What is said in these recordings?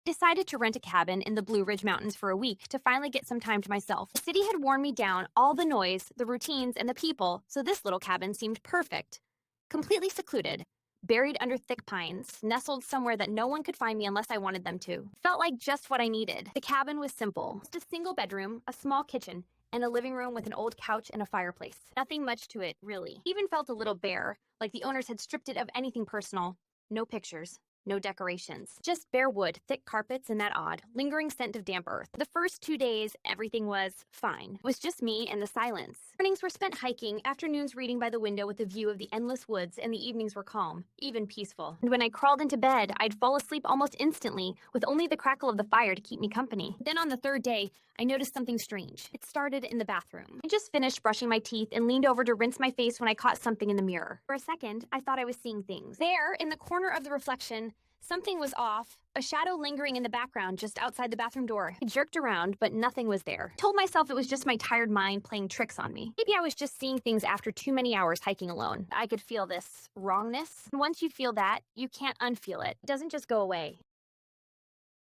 Decided to rent a cabin in the Blue Ridge Mountains for a week to finally get some time to myself. The city had worn me down, all the noise, the routines, and the people, so this little cabin seemed perfect. Completely secluded, buried under thick pines, nestled somewhere that no one could find me unless I wanted them to. Felt like just what I needed. The cabin was simple. Just a single bedroom, a small kitchen, and a living room with an old couch and a fireplace. Nothing much to it, really. Even felt a little bare, like the owners had stripped it of anything personal. No pictures. No decorations. Just bare wood, thick carpets, and that odd, lingering scent of damp earth. The first 2 days, everything was fine. It was just me and the silence. Mornings were spent hiking, afternoons reading by the window with a view of the endless woods, and the evenings were calm, even peaceful. And when I crawled into bed, I'd fall asleep almost instantly, with only the crackle of the fire to keep me company. Then on the third day, I noticed something strange. It started in the bathroom. I just finished brushing my teeth and leaned over to rinse my face when I caught something in the mirror. For a second, I thought I was seeing things. There, in the corner of the reflection, something was off, a shadow lingering in the background just outside the bathroom door. I jerked around, but nothing was there. I told myself it was just my tired mind playing tricks on me. Maybe I was just seeing things after too many hours hiking alone. I could feel this wrongness. And once you feel that, you can't unfeel it. It doesn't just go away.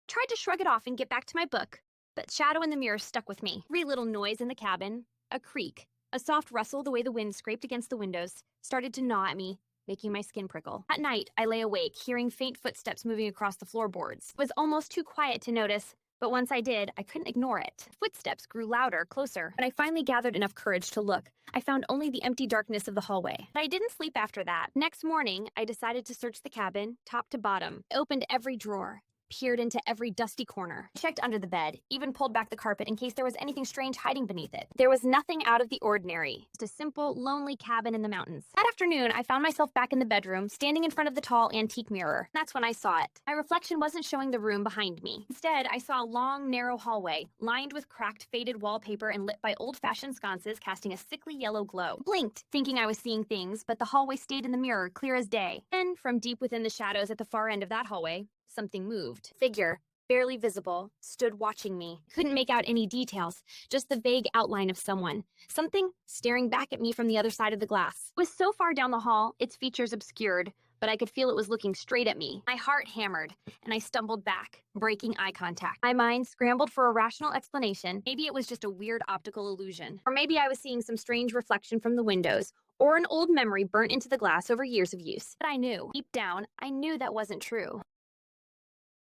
Tried to shrug it off and get back to my book, but shadow in the mirror stuck with me. Every little noise in the cabin, a creak, a soft rustle the way the wind scraped against the windows, started to gnaw at me, making my skin prickle. At night, I lay awake, hearing faint footsteps moving across the floorboards. It was almost too quiet to notice, but once I did, I couldn't ignore it. Footsteps grew louder, closer. When I finally gathered enough courage to look, I found only the empty darkness of the hallway. But I didn't sleep after that. Next morning, I decided to search the cabin, top to bottom. I opened every drawer, peered into every dusty corner, checked under the bed, even pulled back the carpet in case there was anything strange hiding beneath it. There was nothing out of the ordinary, just a simple, lonely cabin in the mountains. That afternoon, I found myself back in the bedroom, standing in front of the tall antique mirror. That's when I saw it. My reflection wasn't showing the room behind me. Instead, I saw a long, narrow hallway, lined with cracked, faded wallpaper and lit by old-fashioned sconces casting a sickly yellow glow. I blinked, thinking I was seeing things, but the hallway stayed in the mirror, clear as day. And from deep within the shadows at the far end of that hallway, something moved. Figure, barely visible, stood watching me. Couldn't make out any details, just the vague outline of someone. Something staring back at me from the other side of the glass. It was so far down the hall, its features obscured, but I could feel it was looking straight at me. My heart hammered, and I stumbled back, breaking eye contact. My mind scrambled for a rational explanation. Maybe it was just a weird optical illusion. Or maybe I was seeing some strange reflection from the windows, or an old memory burnt into the glass over years of use. But I knew, deep down, I knew that wasn't true.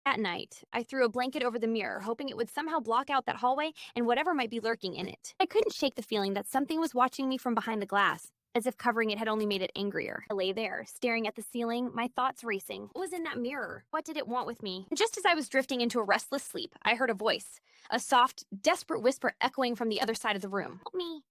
At night, I threw a blanket over the mirror, hoping it would somehow block out that hallway and whatever might be lurking in it. I couldn't shake the feeling that something was watching me from behind the glass, as if covering it had only made it angrier. I lay there, staring at the ceiling, my thoughts racing. What was in that mirror? What did it want with me? And just as I was drifting into a restless sleep, I heard a voice, a soft, desperate whisper echoing from the other side of the room. Help me.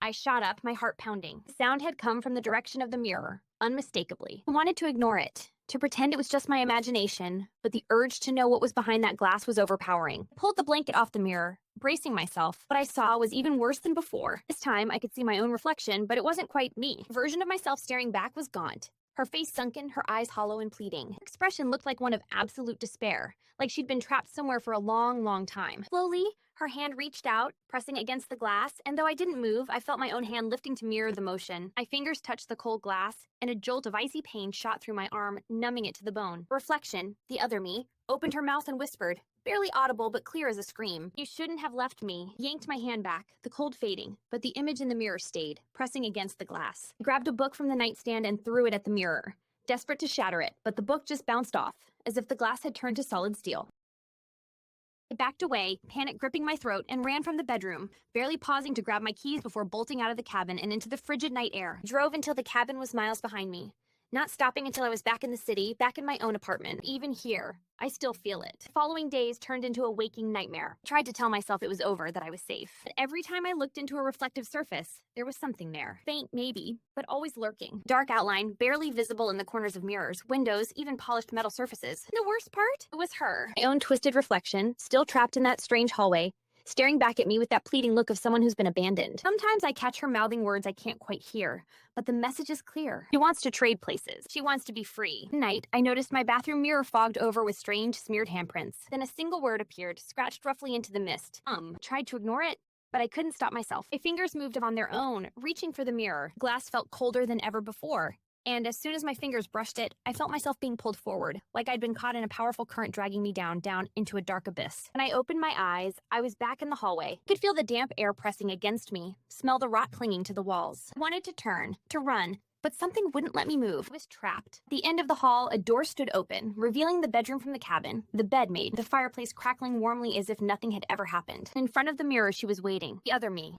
I shot up, my heart pounding. The sound had come from the direction of the mirror, unmistakably. I wanted to ignore it, to pretend it was just my imagination, but the urge to know what was behind that glass was overpowering. I pulled the blanket off the mirror, bracing myself. What I saw was even worse than before. This time, I could see my own reflection, but it wasn't quite me. The version of myself staring back was gaunt, her face sunken, her eyes hollow and pleading. Her expression looked like one of absolute despair, like she'd been trapped somewhere for a long, long time. Slowly, her hand reached out, pressing against the glass, and though I didn't move, I felt my own hand lifting to mirror the motion. My fingers touched the cold glass, and a jolt of icy pain shot through my arm, numbing it to the bone. Reflection, the other me, opened her mouth and whispered, barely audible but clear as a scream, "You shouldn't have left me." Yanked my hand back, the cold fading, but the image in the mirror stayed, pressing against the glass. I grabbed a book from the nightstand and threw it at the mirror, desperate to shatter it, but the book just bounced off, as if the glass had turned to solid steel. I backed away, panic gripping my throat, and ran from the bedroom, barely pausing to grab my keys before bolting out of the cabin and into the frigid night air. I drove until the cabin was miles behind me, not stopping until I was back in the city, back in my own apartment. Even here, I still feel it. The following days turned into a waking nightmare. I tried to tell myself it was over, that I was safe. But every time I looked into a reflective surface, there was something there. Faint, maybe, but always lurking. Dark outline, barely visible in the corners of mirrors, windows, even polished metal surfaces. And the worst part? It was her. My own twisted reflection, still trapped in that strange hallway, staring back at me with that pleading look of someone who's been abandoned. Sometimes I catch her mouthing words I can't quite hear, but the message is clear. She wants to trade places. She wants to be free. One night, I noticed my bathroom mirror fogged over with strange, smeared handprints. Then a single word appeared, scratched roughly into the mist. Tried to ignore it, but I couldn't stop myself. My fingers moved on their own, reaching for the mirror. Glass felt colder than ever before. And as soon as my fingers brushed it, I felt myself being pulled forward, like I'd been caught in a powerful current dragging me down into a dark abyss. When I opened my eyes, I was back in the hallway. I could feel the damp air pressing against me, smell the rot clinging to the walls. I wanted to turn, to run, but something wouldn't let me move. I was trapped. At the end of the hall, a door stood open, revealing the bedroom from the cabin, the bed made, the fireplace crackling warmly as if nothing had ever happened. In front of the mirror, she was waiting, the other me.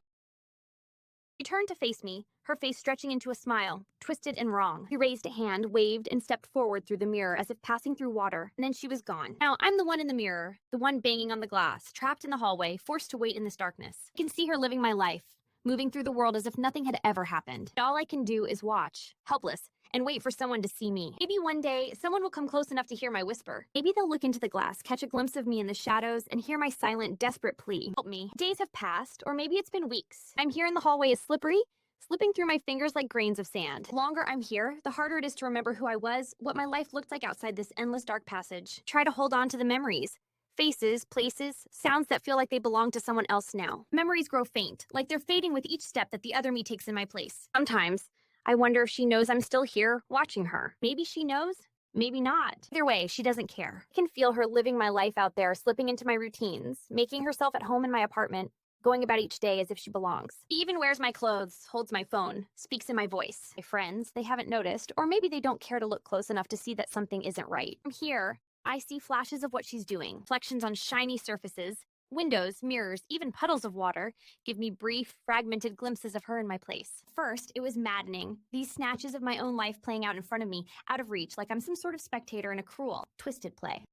She turned to face me, her face stretching into a smile, twisted and wrong. She raised a hand, waved, and stepped forward through the mirror as if passing through water, and then she was gone. Now, I'm the one in the mirror, the one banging on the glass, trapped in the hallway, forced to wait in this darkness. I can see her living my life, moving through the world as if nothing had ever happened. All I can do is watch, helpless, and wait for someone to see me. Maybe one day, someone will come close enough to hear my whisper. Maybe they'll look into the glass, catch a glimpse of me in the shadows, and hear my silent, desperate plea. Help me. Days have passed, or maybe it's been weeks. I'm here in the hallway is slippery, slipping through my fingers like grains of sand. The longer I'm here, the harder it is to remember who I was, what my life looked like outside this endless dark passage. Try to hold on to the memories. Faces, places, sounds that feel like they belong to someone else now. Memories grow faint, like they're fading with each step that the other me takes in my place. Sometimes, I wonder if she knows I'm still here, watching her. Maybe she knows, maybe not. Either way, she doesn't care. I can feel her living my life out there, slipping into my routines, making herself at home in my apartment, going about each day as if she belongs. She even wears my clothes, holds my phone, speaks in my voice. My friends, they haven't noticed, or maybe they don't care to look close enough to see that something isn't right. From here, I see flashes of what she's doing, reflections on shiny surfaces, windows, mirrors, even puddles of water give me brief, fragmented glimpses of her in my place. First, it was maddening. These snatches of my own life playing out in front of me, out of reach, like I'm some sort of spectator in a cruel, twisted play.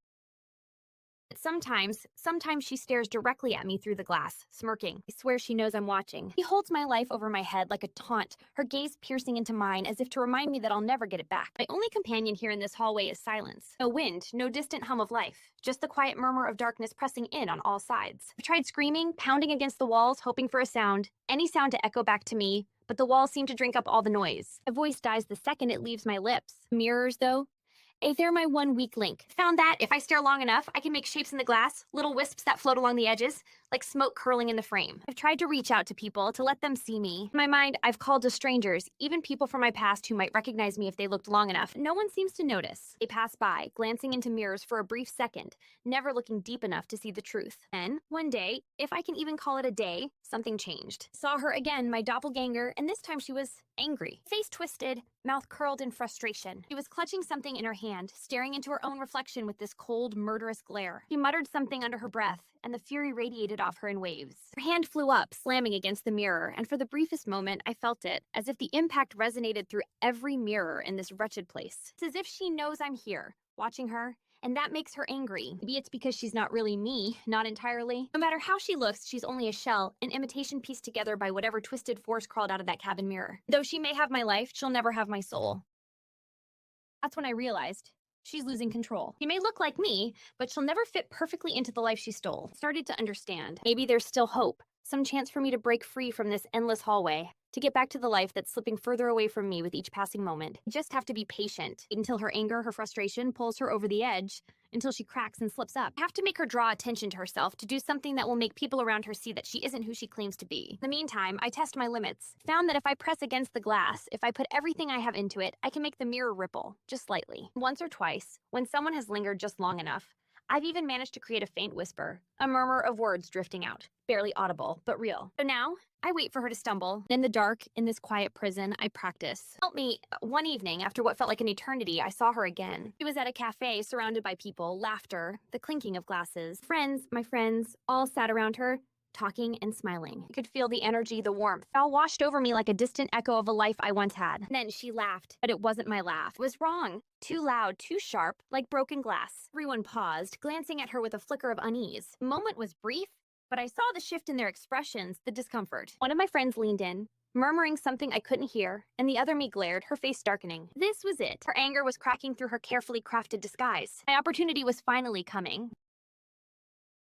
Sometimes she stares directly at me through the glass, smirking. I swear she knows I'm watching. She holds my life over my head like a taunt, her gaze piercing into mine as if to remind me that I'll never get it back. My only companion here in this hallway is silence. No wind, no distant hum of life. Just the quiet murmur of darkness pressing in on all sides. I tried screaming, pounding against the walls, hoping for a sound, any sound to echo back to me, but the walls seem to drink up all the noise. My voice dies the second it leaves my lips. Mirrors, though, they're my one weak link. Found that if I stare long enough, I can make shapes in the glass, little wisps that float along the edges, like smoke curling in the frame. I've tried to reach out to people, to let them see me. In my mind, I've called to strangers, even people from my past who might recognize me if they looked long enough. No one seems to notice. They pass by, glancing into mirrors for a brief second, never looking deep enough to see the truth. Then, one day, if I can even call it a day, something changed. Saw her again, my doppelganger, and this time she was angry. Face twisted, mouth curled in frustration. She was clutching something in her hand, staring into her own reflection with this cold, murderous glare. She muttered something under her breath, and the fury radiated off her in waves. Her hand flew up, slamming against the mirror, and for the briefest moment, I felt it, as if the impact resonated through every mirror in this wretched place. It's as if she knows I'm here, watching her, and that makes her angry. Maybe it's because she's not really me, not entirely. No matter how she looks, she's only a shell, an imitation pieced together by whatever twisted force crawled out of that cabin mirror. Though she may have my life, she'll never have my soul. That's when I realized she's losing control. She may look like me, but she'll never fit perfectly into the life she stole. I started to understand. Maybe there's still hope, some chance for me to break free from this endless hallway, to get back to the life that's slipping further away from me with each passing moment. I just have to be patient until her anger, her frustration pulls her over the edge, until she cracks and slips up. I have to make her draw attention to herself, to do something that will make people around her see that she isn't who she claims to be. In the meantime, I test my limits. Found that if I press against the glass, if I put everything I have into it, I can make the mirror ripple, just slightly. Once or twice, when someone has lingered just long enough, I've even managed to create a faint whisper, a murmur of words drifting out, barely audible, but real. So now, I wait for her to stumble. In the dark, in this quiet prison, I practice. Help me, one evening, after what felt like an eternity, I saw her again. She was at a cafe, surrounded by people, laughter, the clinking of glasses. Friends, my friends, all sat around her, talking and smiling. I could feel the energy, the warmth. It all washed over me like a distant echo of a life I once had. And then she laughed, but it wasn't my laugh. It was wrong. Too loud, too sharp, like broken glass. Everyone paused, glancing at her with a flicker of unease. The moment was brief, but I saw the shift in their expressions, the discomfort. One of my friends leaned in, murmuring something I couldn't hear, and the other me glared, her face darkening. This was it. Her anger was cracking through her carefully crafted disguise. My opportunity was finally coming.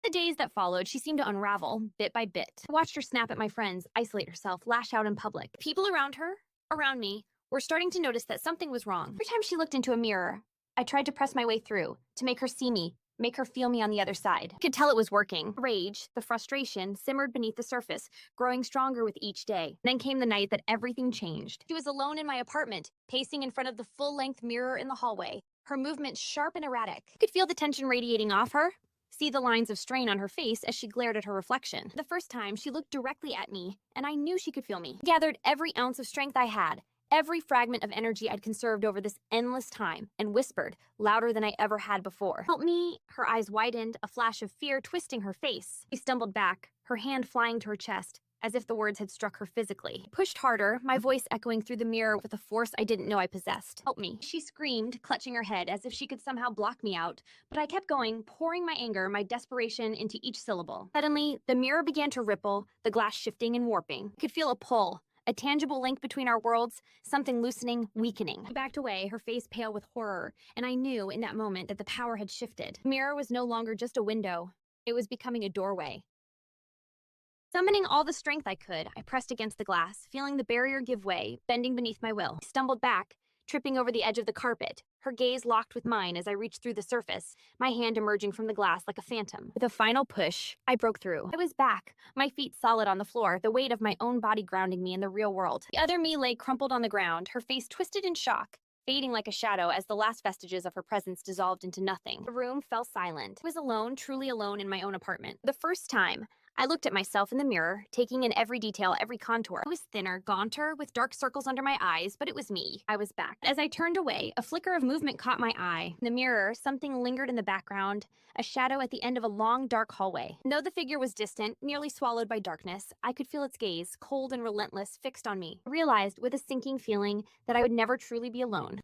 The days that followed, she seemed to unravel, bit by bit. I watched her snap at my friends, isolate herself, lash out in public. People around her, around me, were starting to notice that something was wrong. Every time she looked into a mirror, I tried to press my way through, to make her see me, make her feel me on the other side. I could tell it was working. Rage, the frustration, simmered beneath the surface, growing stronger with each day. Then came the night that everything changed. She was alone in my apartment, pacing in front of the full-length mirror in the hallway, her movements sharp and erratic. I could feel the tension radiating off her, see the lines of strain on her face as she glared at her reflection. The first time, she looked directly at me, and I knew she could feel me. I gathered every ounce of strength I had, every fragment of energy I'd conserved over this endless time, and whispered, louder than I ever had before. "Help me." Her eyes widened, a flash of fear twisting her face. She stumbled back, her hand flying to her chest, as if the words had struck her physically. I pushed harder, my voice echoing through the mirror with a force I didn't know I possessed. "Help me." She screamed, clutching her head as if she could somehow block me out, but I kept going, pouring my anger, my desperation into each syllable. Suddenly, the mirror began to ripple, the glass shifting and warping. I could feel a pull, a tangible link between our worlds, something loosening, weakening. She backed away, her face pale with horror, and I knew in that moment that the power had shifted. The mirror was no longer just a window. It was becoming a doorway. Summoning all the strength I could, I pressed against the glass, feeling the barrier give way, bending beneath my will. I stumbled back, tripping over the edge of the carpet, her gaze locked with mine as I reached through the surface, my hand emerging from the glass like a phantom. With a final push, I broke through. I was back, my feet solid on the floor, the weight of my own body grounding me in the real world. The other me lay crumpled on the ground, her face twisted in shock, fading like a shadow as the last vestiges of her presence dissolved into nothing. The room fell silent. I was alone, truly alone in my own apartment. The first time, I looked at myself in the mirror, taking in every detail, every contour. I was thinner, gaunter, with dark circles under my eyes, but it was me. I was back. As I turned away, a flicker of movement caught my eye. In the mirror, something lingered in the background, a shadow at the end of a long, dark hallway. And though the figure was distant, nearly swallowed by darkness, I could feel its gaze, cold and relentless, fixed on me. I realized, with a sinking feeling, that I would never truly be alone.